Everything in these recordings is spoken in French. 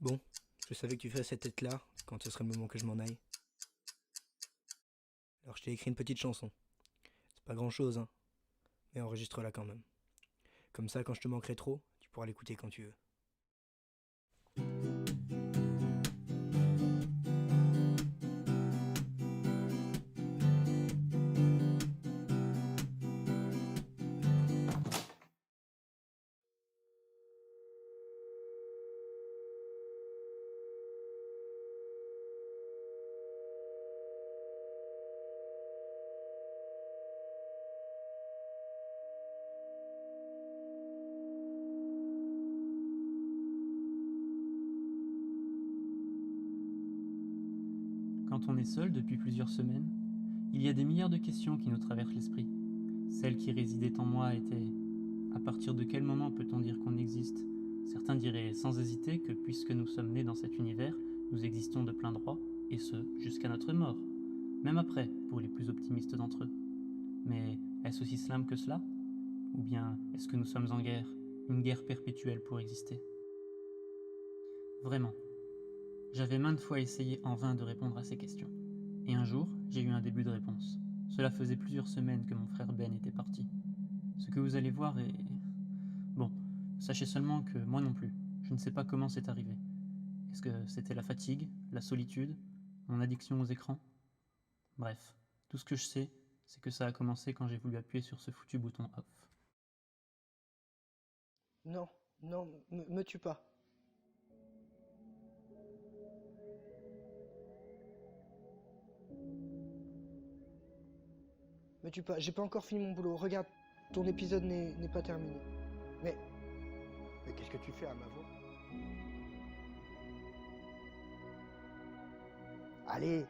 Bon, je savais que tu ferais cette tête-là quand ce serait le moment que je m'en aille. Alors je t'ai écrit une petite chanson. C'est pas grand-chose, hein, mais enregistre-la quand même. Comme ça, quand je te manquerai trop, tu pourras l'écouter quand tu veux. Quand on est seul depuis plusieurs semaines, il y a des milliards de questions qui nous traversent l'esprit. Celle qui résidait en moi était: à partir de quel moment peut-on dire qu'on existe? Certains diraient sans hésiter que puisque nous sommes nés dans cet univers, nous existons de plein droit, et ce, jusqu'à notre mort. Même après, pour les plus optimistes d'entre eux. Mais est-ce aussi simple que cela? Ou bien est-ce que nous sommes en guerre, une guerre perpétuelle pour exister? Vraiment, j'avais maintes fois essayé en vain de répondre à ces questions. Et un jour, j'ai eu un début de réponse. Cela faisait plusieurs semaines que mon frère Ben était parti. Ce que vous allez voir est... Bon, sachez seulement que moi non plus, je ne sais pas comment c'est arrivé. Est-ce que c'était la fatigue, la solitude, mon addiction aux écrans? Bref, tout ce que je sais, c'est que ça a commencé quand j'ai voulu appuyer sur ce foutu bouton off. Non, non, me tue pas. Me tue pas, j'ai pas encore fini mon boulot. Regarde, ton épisode n'est pas terminé. Mais... Mais qu'est-ce que tu fais à ma voix? Allez!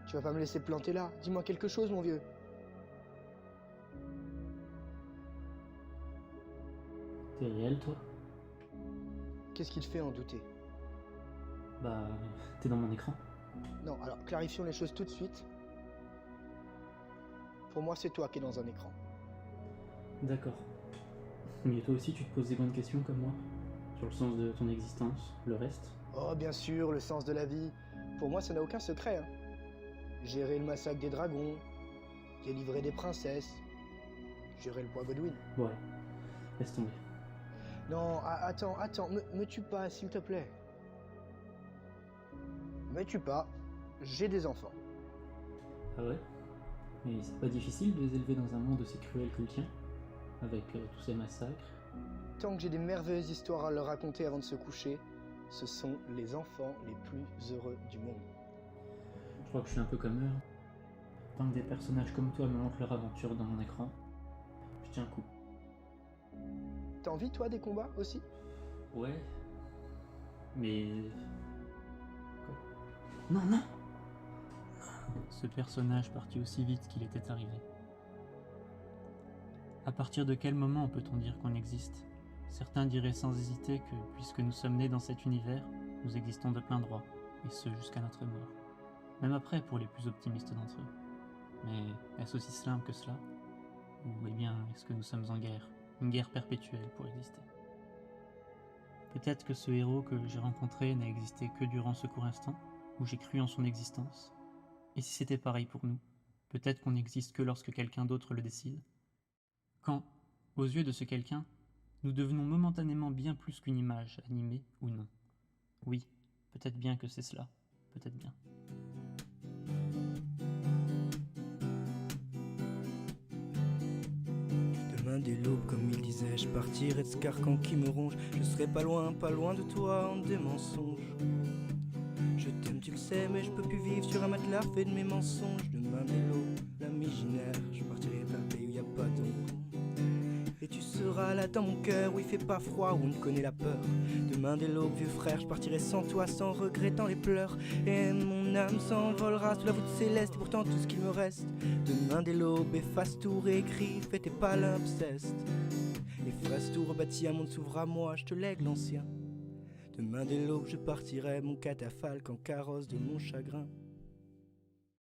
Tu vas pas me laisser planter là? Dis-moi quelque chose, mon vieux. T'es réel, toi? Qu'est-ce qui te fait en douter? Bah, t'es dans mon écran. Non, alors clarifions les choses tout de suite. Pour moi, c'est toi qui es dans un écran. D'accord. Mais toi aussi, tu te poses des bonnes questions comme moi? Sur le sens de ton existence, le reste? Oh, bien sûr, le sens de la vie. Pour moi, ça n'a aucun secret, hein. Gérer le massacre des dragons, délivrer des princesses, gérer le bois Godwin. Ouais, laisse tomber. Non, attends, me tue pas, s'il te plaît. Me tue pas, j'ai des enfants. Ah ouais? Mais c'est pas difficile de les élever dans un monde aussi cruel que le tien? Avec tous ces massacres? Tant que j'ai des merveilleuses histoires à leur raconter avant de se coucher, ce sont les enfants les plus heureux du monde. Je crois que je suis un peu comme eux. Tant que des personnages comme toi me montrent leur aventure dans mon écran, je tiens un coup. T'as envie, toi, des combats aussi? Ouais. Mais... Quoi? Non! Ce personnage partit aussi vite qu'il était arrivé. À partir de quel moment peut-on dire qu'on existe? Certains diraient sans hésiter que, puisque nous sommes nés dans cet univers, nous existons de plein droit, et ce jusqu'à notre mort. Même après pour les plus optimistes d'entre eux. Mais est-ce aussi simple que cela? Ou bien est-ce que nous sommes en guerre, une guerre perpétuelle pour exister? Peut-être que ce héros que j'ai rencontré n'a existé que durant ce court instant, où j'ai cru en son existence. Et si c'était pareil pour nous, peut-être qu'on n'existe que lorsque quelqu'un d'autre le décide. Quand, aux yeux de ce quelqu'un, nous devenons momentanément bien plus qu'une image, animée ou non. Oui, peut-être bien que c'est cela, peut-être bien. Demain dès l'aube, comme il disait, je partirai de ce carcan qui me ronge. Je serai pas loin de toi, en des mensonges. Je t'aime, tu le sais, mais je peux plus vivre sur un matelas fait de mes mensonges. Demain dès l'aube, l'imaginaire, je partirai vers un pays où y a pas d'ombre. Et tu seras là dans mon cœur, où il fait pas froid, où on ne connaît la peur. Demain dès l'aube, vieux frère, je partirai sans toi, sans regret dans les pleurs. Et mon âme s'envolera sous la voûte céleste, et pourtant tout ce qu'il me reste. Demain dès l'aube, efface tout, réécrit, fais tes palimpsestes. Efface tout, rebâtis un monde s'ouvre à moi, je te lègue l'ancien. Demain dès l'aube, je partirai, mon catafalque en carrosse de mon chagrin.